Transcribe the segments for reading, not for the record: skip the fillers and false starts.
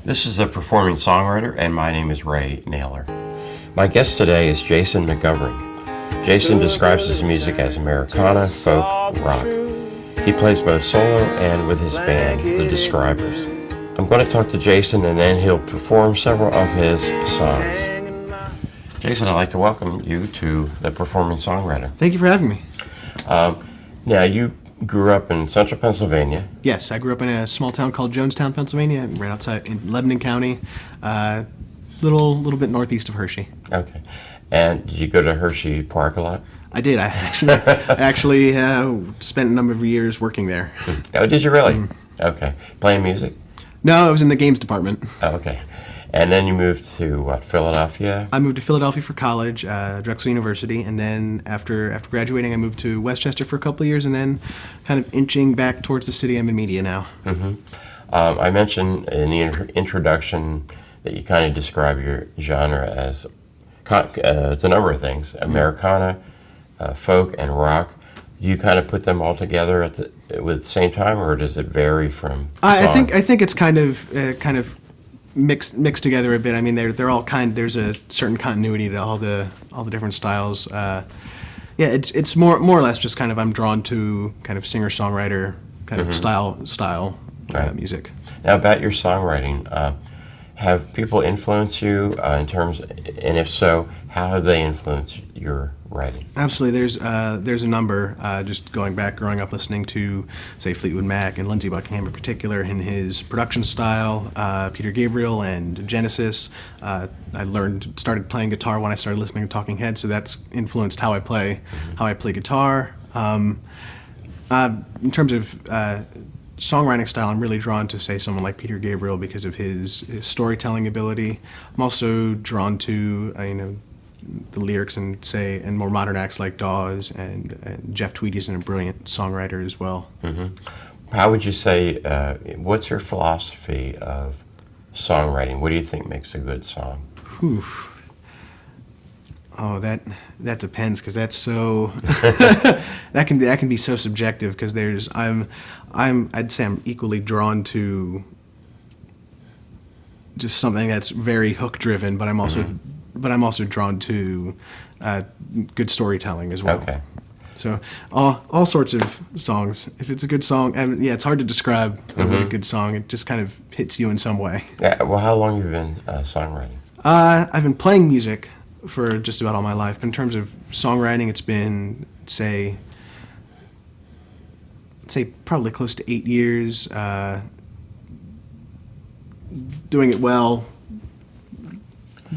This is a performing songwriter, and my name is Ray Naylor. My guest today is Jason McGovern. Jason describes his music as Americana, folk, rock. He plays both solo and with his band, The Describers. I'm going to talk to Jason, and then he'll perform several of his songs. Jason, I'd like to welcome you to the Performing Songwriter. Thank you for having me. Now, you grew up in central Pennsylvania. Yes, I grew up in a small town called Jonestown, Pennsylvania, right outside in Lebanon County, little bit northeast of Hershey. Okay. And did you go to Hershey Park a lot? I did. I actually spent a number of years working there. Oh, did you really? Okay. Playing music? No, I was in the games department. Oh, okay. And then you moved to, what, Philadelphia? I moved to Philadelphia for college, Drexel University, and then after graduating, I moved to Westchester for a couple of years, and then kind of inching back towards the city. I'm in media now. Mm-hmm. I mentioned in the introduction that you kind of describe your genre as it's a number of things: Americana, folk, and rock. Do you kind of put them all together at the same time, or does it vary from song? I think it's kind of mixed together a bit. I mean, they're all there's a certain continuity to all the different styles. It's more or less just kind of I'm drawn to kind of singer-songwriter kind of style Right. music. Now, about your songwriting, have people influenced you in terms, and if so, how have they influenced your writing? Absolutely. There's a number, just growing up listening to, say, Fleetwood Mac and Lindsey Buckingham in particular, in his production style, Peter Gabriel and Genesis. I started playing guitar when I started listening to Talking Heads, so that's influenced how I play guitar. In terms of songwriting style, I'm really drawn to, say, someone like Peter Gabriel because of his storytelling ability. I'm also drawn to the lyrics and more modern acts like Dawes and Jeff Tweedy's a brilliant songwriter as well. Mm-hmm. How would you say, what's your philosophy of songwriting? What do you think makes a good song? Oof. Oh, that depends, because that's so that can be so subjective, because I'd say I'm equally drawn to just something that's very hook driven, but I'm also drawn to good storytelling as well. Okay. So all sorts of songs. If it's a good song, it's hard to describe a good song. It just kind of hits you in some way. Yeah. Well, how long have you been songwriting? I've been playing music for just about all my life. But in terms of songwriting, it's been, say probably close to 8 years. Doing it well,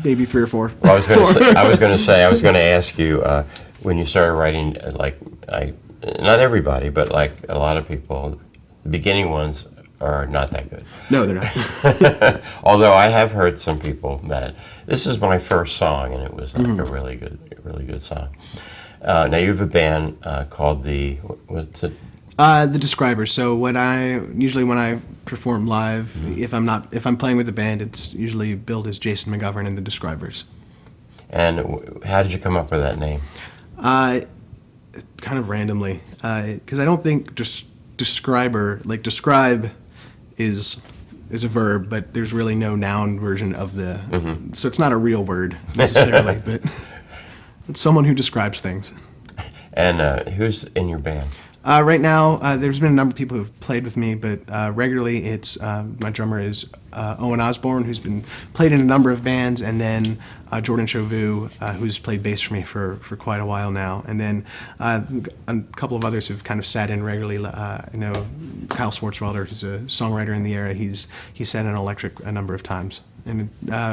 maybe 3 or 4. Well, I was going to ask you when you started writing. Not everybody, but like a lot of people, the beginning ones are not that good. No, they're not. Although I have heard some people that this is my first song, and it was like a really good song. Now you have a band called what's it? The Describers. So when I perform live, if I'm playing with a band, it's usually billed as Jason McGovern and the Describers. And how did you come up with that name? Kind of randomly, because I don't think describe is a verb, but there's really no noun version of so it's not a real word necessarily, but it's someone who describes things. And who's in your band? Right now, there's been a number of people who've played with me, but regularly it's my drummer is Owen Osborne, who's played in a number of bands, and then Jordan Chauvu, who's played bass for me for quite a while now, and then a couple of others who've kind of sat in regularly. Kyle Swartzwelder, who's a songwriter in the era. He sat in Electric a number of times and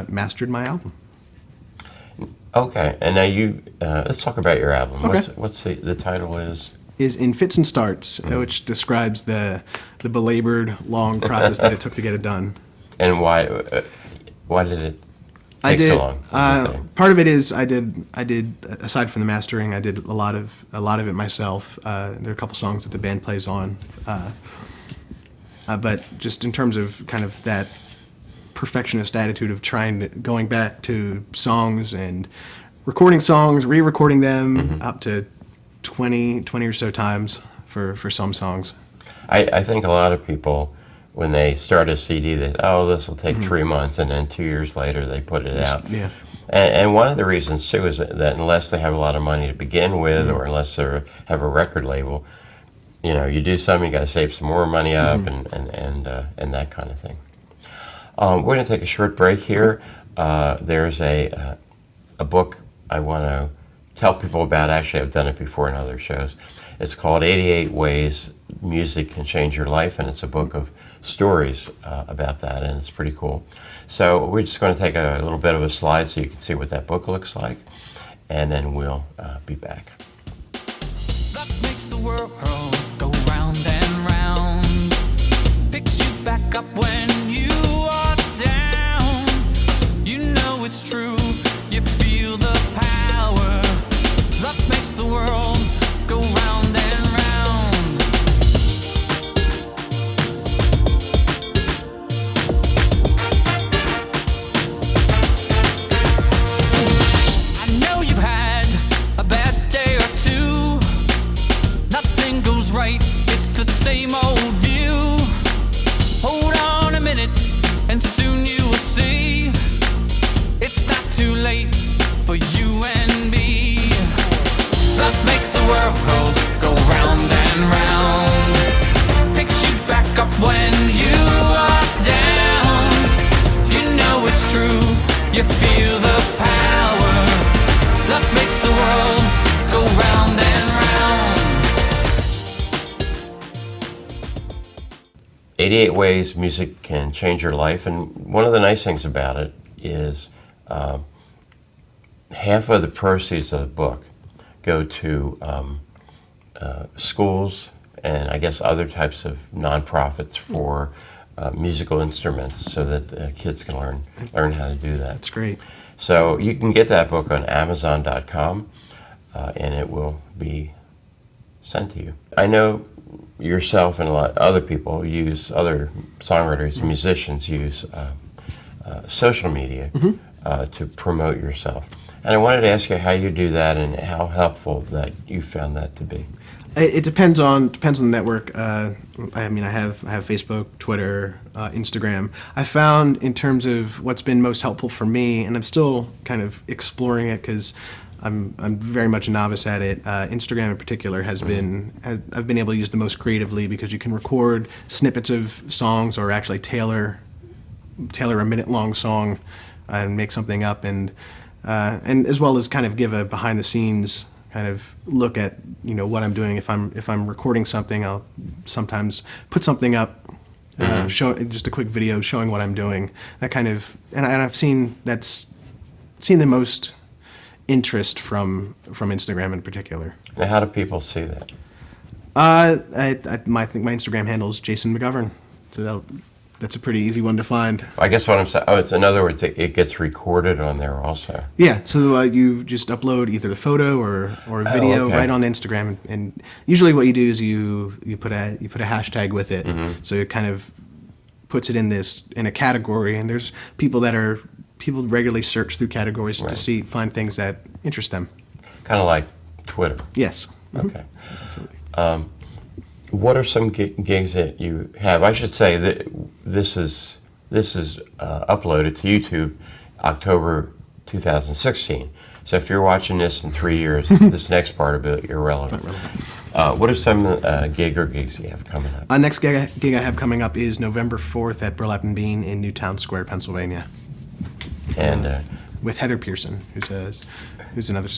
mastered my album. Okay, and now let's talk about your album. Okay. What's the title is In Fits and Starts, which describes the belabored, long process that it took to get it done. And why did it take so long? Part of it is I did aside from the mastering, I did a lot of it myself. There are a couple songs that the band plays on, but just in terms of kind of that perfectionist attitude of going back to songs and recording songs, re-recording them up to 20 or so times for some songs. I think a lot of people when they start a CD, this will take 3 months, and then 2 years later they put it out. Yeah. And one of the reasons too is that unless they have a lot of money to begin with, or unless they have a record label, you do something, you got to save some more money up, and that kind of thing. We're going to take a short break here. There's a book I want to tell people about. Actually, I've done it before in other shows. It's called 88 Ways Music Can Change Your Life, and it's a book of stories about that, and it's pretty cool. So we're just going to take a little bit of a slide so you can see what that book looks like, and then we'll be back. That makes the world go round and round, picks you back up when you are down. You know it's true, you feel the power that makes the world go round and round. I know you've had a bad day or two, nothing goes right, it's the same old view. Hold on a minute and soon you will see it's not too late for you and me. That makes the world go round and round, picks you back up when you are down. You know it's true, you feel the power that makes the world go round and round. 88 Ways Music Can Change Your Life, and one of the nice things about it is half of the proceeds of the book go to schools and I guess other types of nonprofits for musical instruments, so that kids can learn how to do that. That's great. So you can get that book on Amazon.com, and it will be sent to you. I know yourself and a lot of other people use, other songwriters, musicians use social media to promote yourself. And I wanted to ask you how you do that and how helpful that you found that to be. It depends on the network. I have Facebook, Twitter, Instagram. I found in terms of what's been most helpful for me, and I'm still kind of exploring it because I'm very much a novice at it. Instagram in particular has been I've been able to use the most creatively, because you can record snippets of songs or actually tailor a minute-long song and make something up, and as well as kind of give a behind-the-scenes kind of look at what I'm doing. If I'm recording something, I'll sometimes put something up, show just a quick video showing what I'm doing. That kind of, and I've seen the most interest from Instagram in particular. Now, how do people see that? I think my Instagram handle is Jason McGovern, so that's a pretty easy one to find. I guess what I'm saying, it's in other words, it gets recorded on there also. Yeah, so you just upload either the photo or a video right on Instagram, and usually what you do is you put a hashtag with it, so it kind of puts it in a category, and there's people regularly search through categories to find things that interest them. Kind of like Twitter. Yes. Okay. Absolutely. What are some gigs that you have? I should say that this is uploaded to YouTube October 2016. So if you're watching this in 3 years, this next part of it irrelevant. What are some gigs you have coming up? Next gig I have coming up is November 4th at Burlap and Bean in Newtown Square, Pennsylvania. And with Heather Pearson, who's another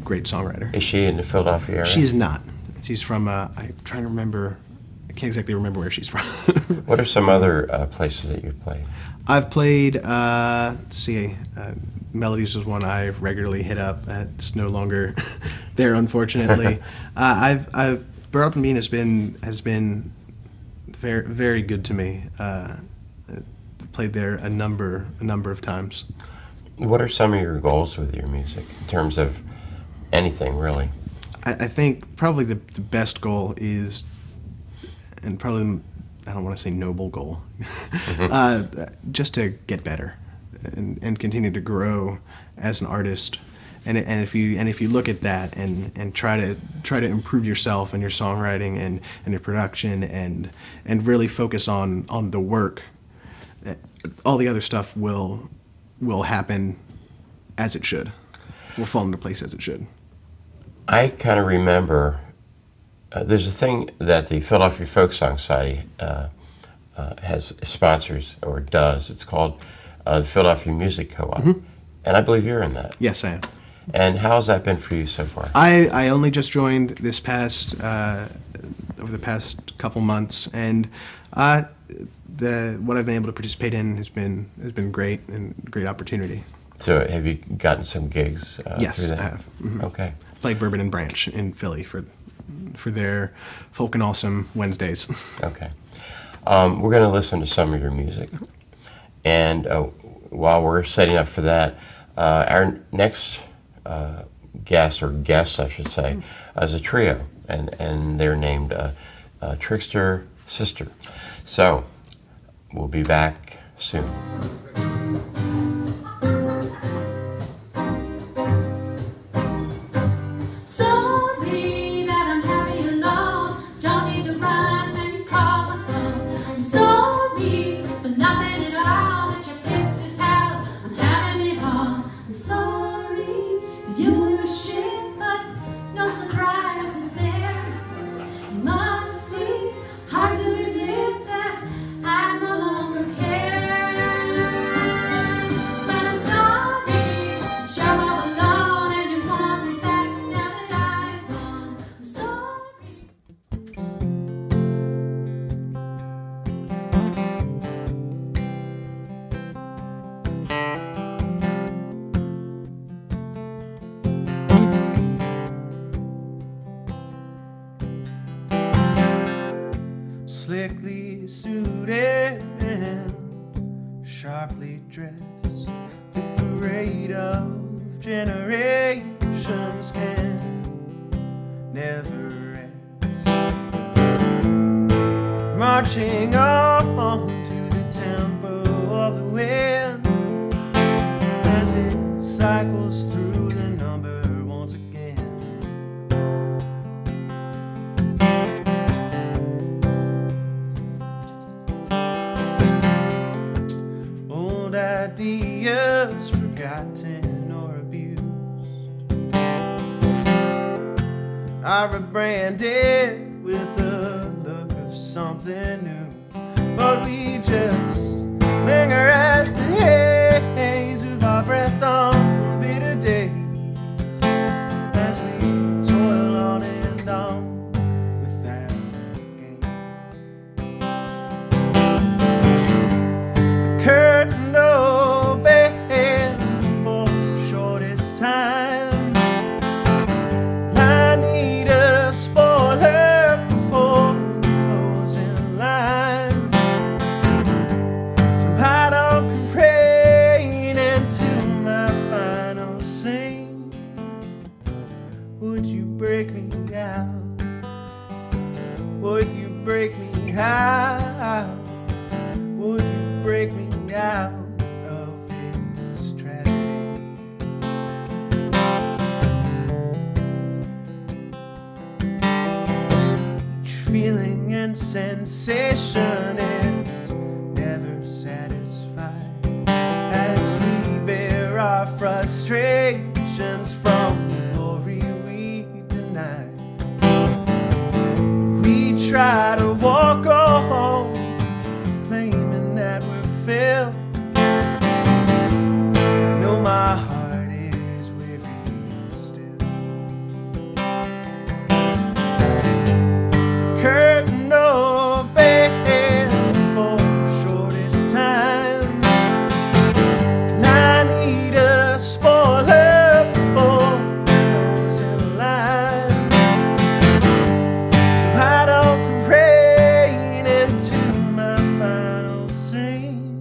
great songwriter. Is she in the Philadelphia area? She is not. She's from, I'm trying to remember, I can't exactly remember where she's from. What are some other places that you've played? I've played, Melodies was one I regularly hit up. It's no longer there, unfortunately. Burlap and Bean has been very, very good to me. Played there a number of times. What are some of your goals with your music in terms of anything, really? I think probably the best goal is, and probably, I don't want to say noble goal, just to get better and continue to grow as an artist. And if you look at that and try to improve yourself and your songwriting and your production and really focus on the work, all the other stuff will happen as it should. Will fall into place as it should. I kind of remember there's a thing that the Philadelphia Folk Song Society has sponsors or does. It's called the Philadelphia Music Co-op, and I believe you're in that. Yes, I am. And how has that been for you so far? I only just joined this past over the past couple months, and what I've been able to participate in has been great and great opportunity. So have you gotten some gigs Yes, through that? I have. Mhm. Okay. It's like Bourbon and Branch in Philly for their Folk and Awesome Wednesdays. Okay. We're going to listen to some of your music. And while we're setting up for that, our next guests, I should say, is a trio. And they're named Trickster Sister. So we'll be back soon. Sorry that I'm happy alone. Don't need to run when you call my phone. I'm sorry for nothing at all. That you're pissed as hell. I'm having it all. I'm sorry you were a shit, but no surprises there. It must be hard to admit that I no longer care. But I'm sorry that you're all alone and you want me back now that I've gone. I'm sorry. Slickly suited and sharply dressed, the parade of generations can never rest. Marching on to the tempo of the wind as it cycles through the number once again. Old ideas forgotten or abused are rebranded with the look of something new, but we just linger as the haze of our breath on bitter days as we toil on and on without gain. The curtain open for the shortest time. I need a spoiler before closing line, so I don't complain into my final scene. Would you break me out? Would you break me out? Would you break me out of this tragedy? Each feeling and sensation is never satisfied as we bear our frustrations from the glory we deny. We try to walk home claiming that we're filled. I know my heart is weary still. Curtain open for the shortest time. And I need a spoiler before closing line, so I don't careen into my final scene.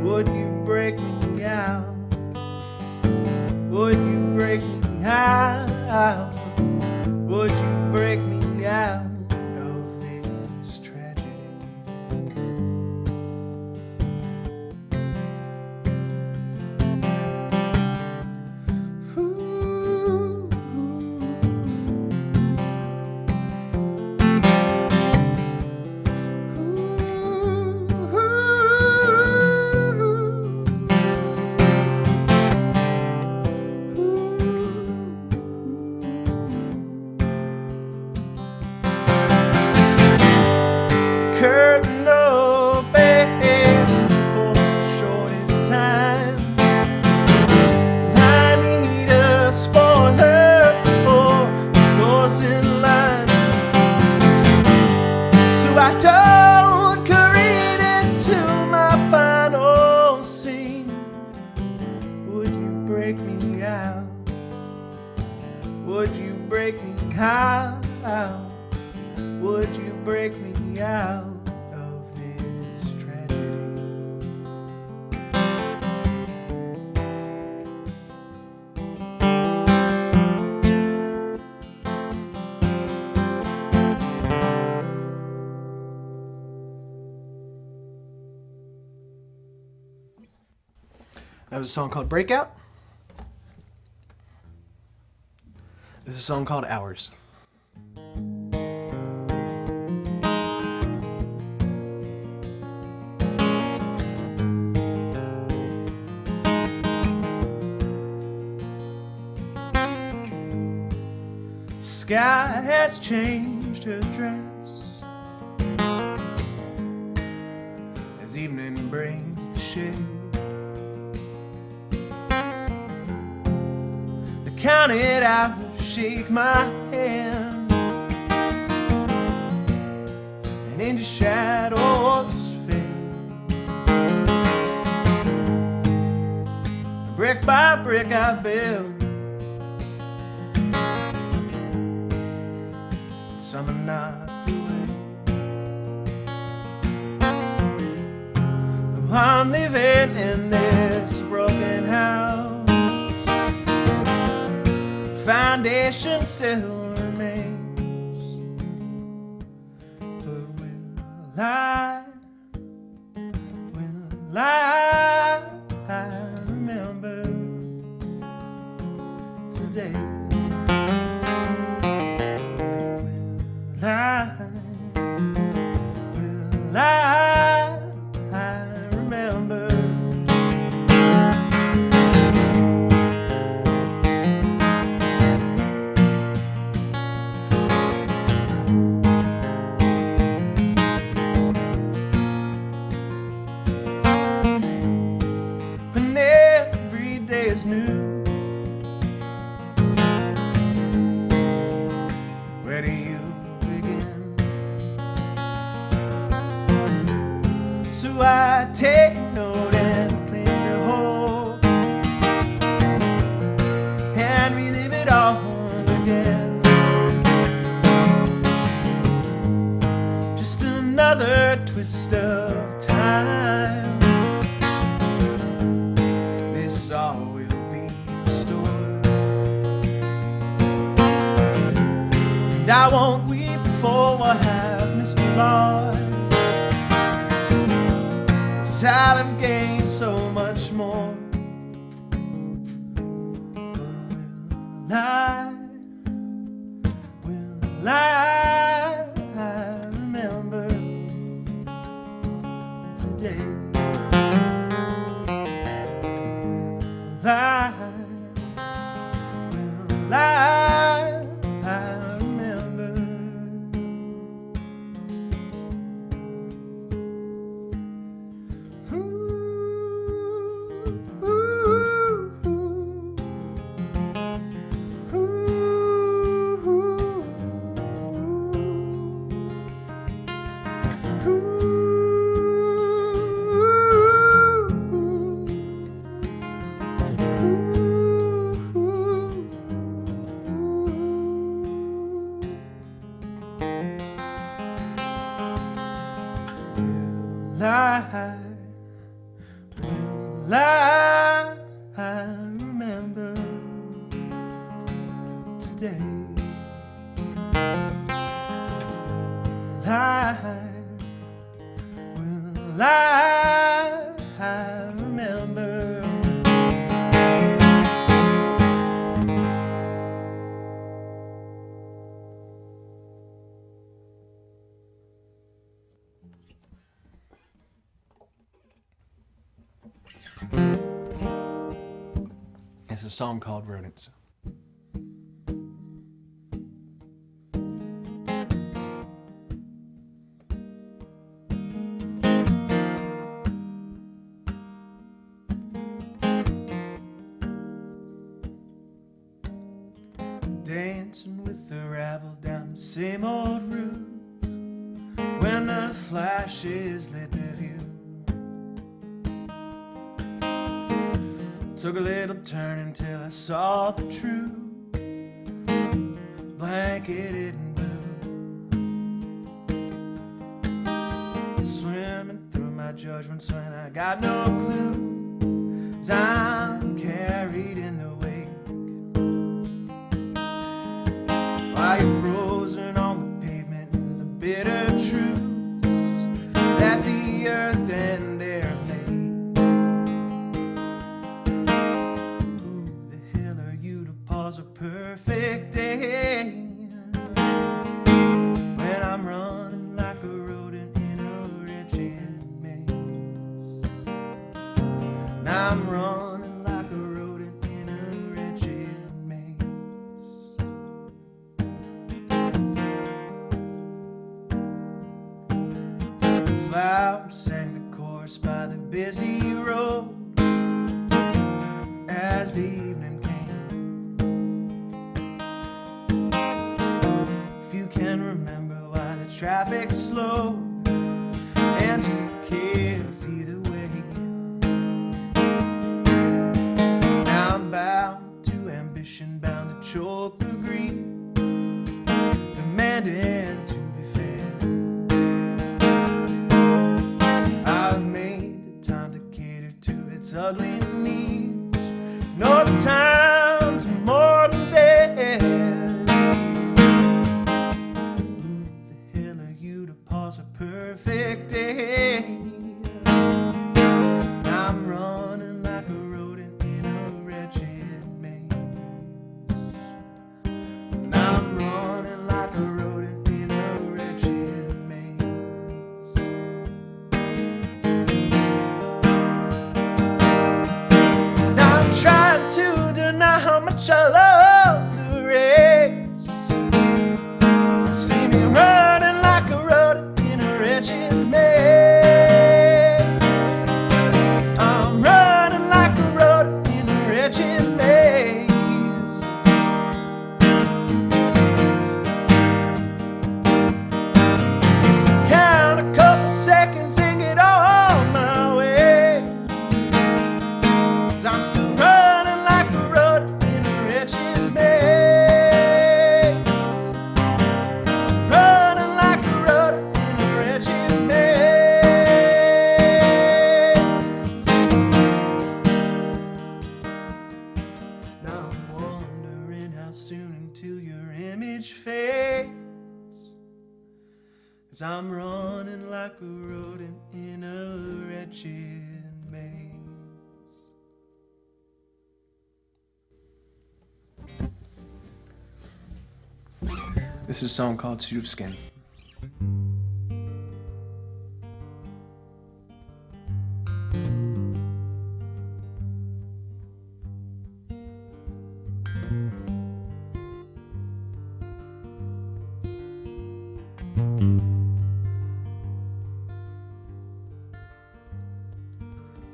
Would you break me out? Would you break me out? Would you break me out of this tragedy? break me out? Would you break me out? Would you break me out of this tragedy? That was a song called Breakout. This is a song called Hours. Sky has changed her dress as evening brings the shade. The counted hours shake my hand, and into shadows fade. Brick by brick I build summer knocked away. Though I'm living in this broken house, foundation still remains. But will I remember today? Will I remember? When every day is new, where do you begin? So I take note and cling to hope and relive it all again. Just another twist of time. This all will be restored, and I won't weep for what I've missed or lost. I'd have gained so much more. Will I remember today? Will I remember? Will I remember today? Will I remember? It's a song called Rodents. Dancing with the rabble down the same old route, when the flashes lit the view. Took a little turn until I saw the truth, blanketed in blue. Swimming through my judgments when I got no clue, as I'm carried in the wake. While you're frozen on the pavement in the bitter truths that the earth and air have made. Who the hell are you to pause a perfect day when I'm running like a rodent in a wretched maze? Now I'm running like a rodent in a wretched maze. Flowers sang the chorus by the busy road as the evening came. If you can remember why the traffic's slow, and who cares either way. Now I'm bound to ambition, bound to choke the greed, demanding to be fair. I've made the time to cater to its ugly needs, no time to mourn the dead. Who the hell are you to pause a perfect day? I'm running like a rodent in a wretched maze. I'm running like a rodent in a wretched maze. Now I'm trying to deny how much I love the race. See me running like a rodent in a wretched maze. I'm running like a rodent in a wretched maze. Count a couple seconds and get on my way, 'cause I'm still running like a rodent in a wretched maze. Running like a rodent in a wretched maze. Now I'm wondering how soon until your image fades, 'cause I'm running like a rodent in a wretched maze. This is a song called Suit of Skin.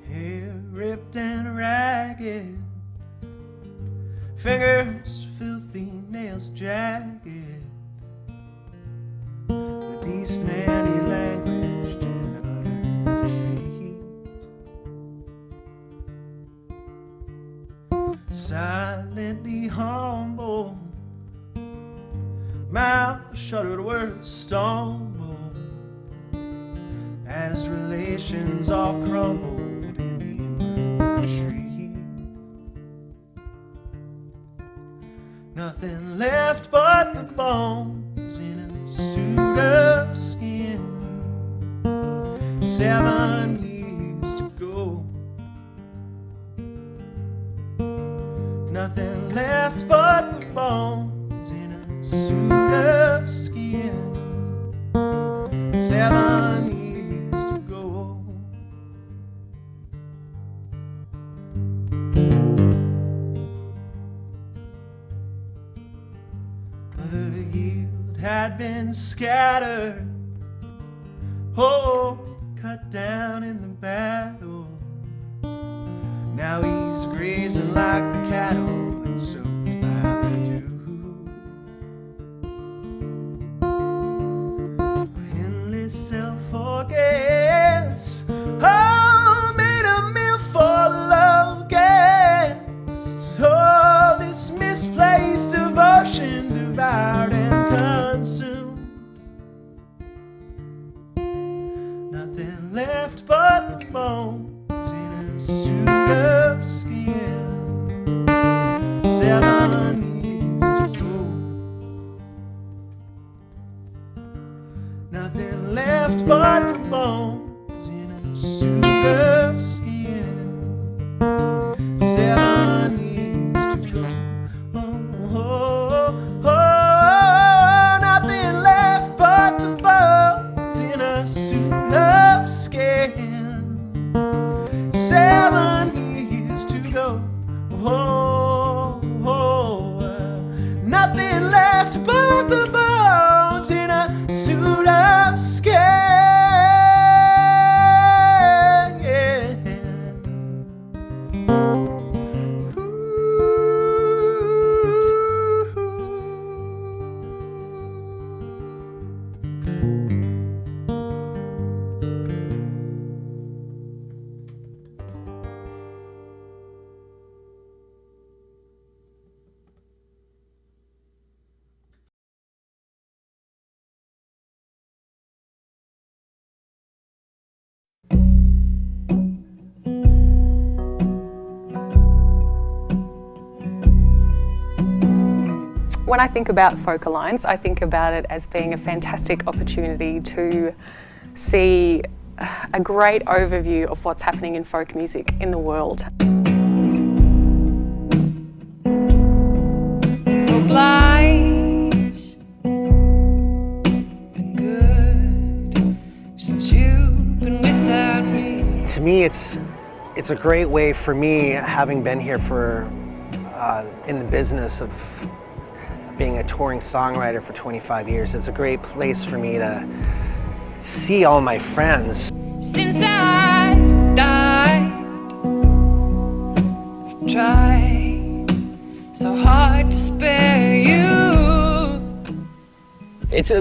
Hair ripped and ragged, fingers filthy, nails jagged. The beast man, he languished in utter defeat. Silently humble, mouth shuttered, words stumble, as relations all crumbled in the retreat. Nothing left but the bones in a suit of skin. 7 years to go. Nothing left but the bones in a suit of skin. 7 years to go. The yield had been scattered, oh, cut down in the battle. Now he's grazing like the cattle and soaked by the dew. Endless self-forgets, oh, made a meal for love gas. 7 years to go. Nothing left but the bones in a suit of skin. 7 years to go. Nothing left but the bones in a suit of skin. 7 years to go. Nothing left but the bones in a suit of skin. When I think about Folk Alliance, I think about it as being a fantastic opportunity to see a great overview of what's happening in folk music in the world. Hope life's been good since you've been without me. To me, it's a great way for me, having been here for in the business of being a touring songwriter for 25 years. It's a great place for me to see all my friends. Since I died, I've tried so hard to spare you. It's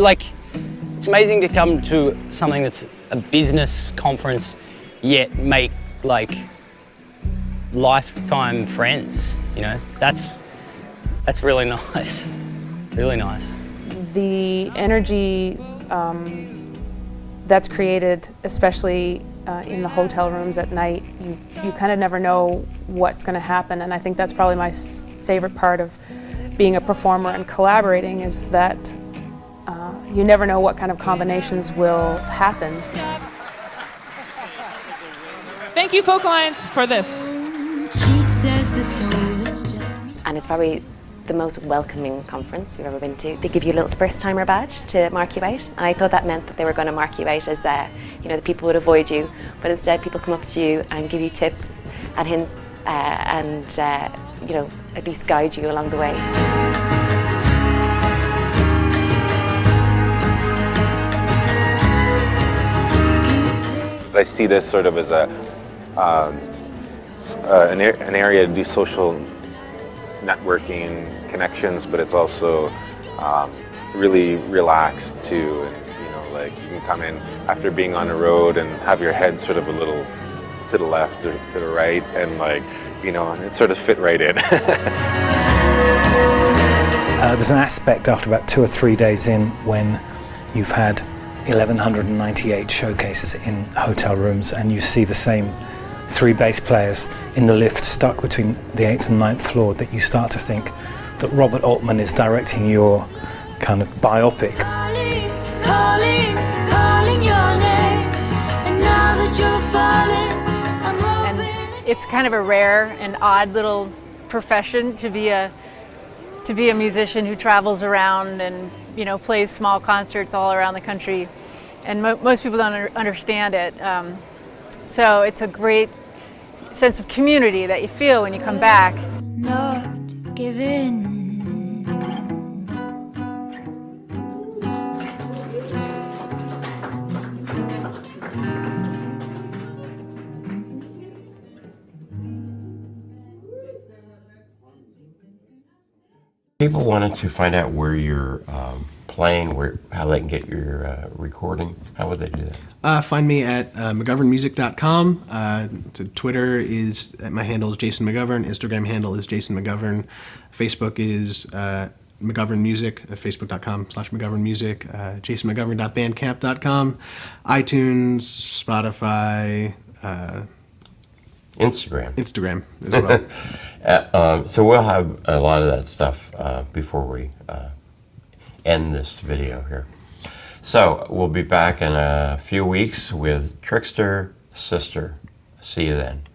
amazing to come to something that's a business conference, yet make like lifetime friends. You know, that's really nice. Really nice. The energy that's created, especially in the hotel rooms at night, you kind of never know what's going to happen, and I think that's probably my favorite part of being a performer and collaborating, is that you never know what kind of combinations will happen. Thank you, Folk Alliance, for this. And it's probably the most welcoming conference you've ever been to. They give you a little first-timer badge to mark you out, and I thought that meant that they were going to mark you out as, the people would avoid you, but instead people come up to you and give you tips and hints and, at least guide you along the way. I see this sort of as an area to do social networking connections, but it's also really relaxed too. And, you can come in after being on the road and have your head sort of a little to the left or to the right, and and it sort of fit right in. There's an aspect after about 2 or 3 days in, when you've had 1,198 showcases in hotel rooms, and you see the same 3 bass players in the lift stuck between the 8th and 9th floor, that you start to think that Robert Altman is directing your kind of biopic. Calling your name, and now that you're falling, I'm hoping. And it's kind of a rare and odd little profession to be a musician who travels around and plays small concerts all around the country, and most people don't understand it. So it's a great sense of community that you feel when you come back. Not give in. People wanted to find out where you're playing, how they can get your recording. How would they do that? Find me at McGovernmusic.com. Twitter is, my handle is Jason McGovern. Instagram handle is Jason McGovern. Facebook is McGovern Music, facebook.com/McGovern Music. JasonMcGovern.bandcamp.com. iTunes, Spotify, Instagram. Instagram as well. So we'll have a lot of that stuff before we end this video here. So we'll be back in a few weeks with Trickster Sister. See you then.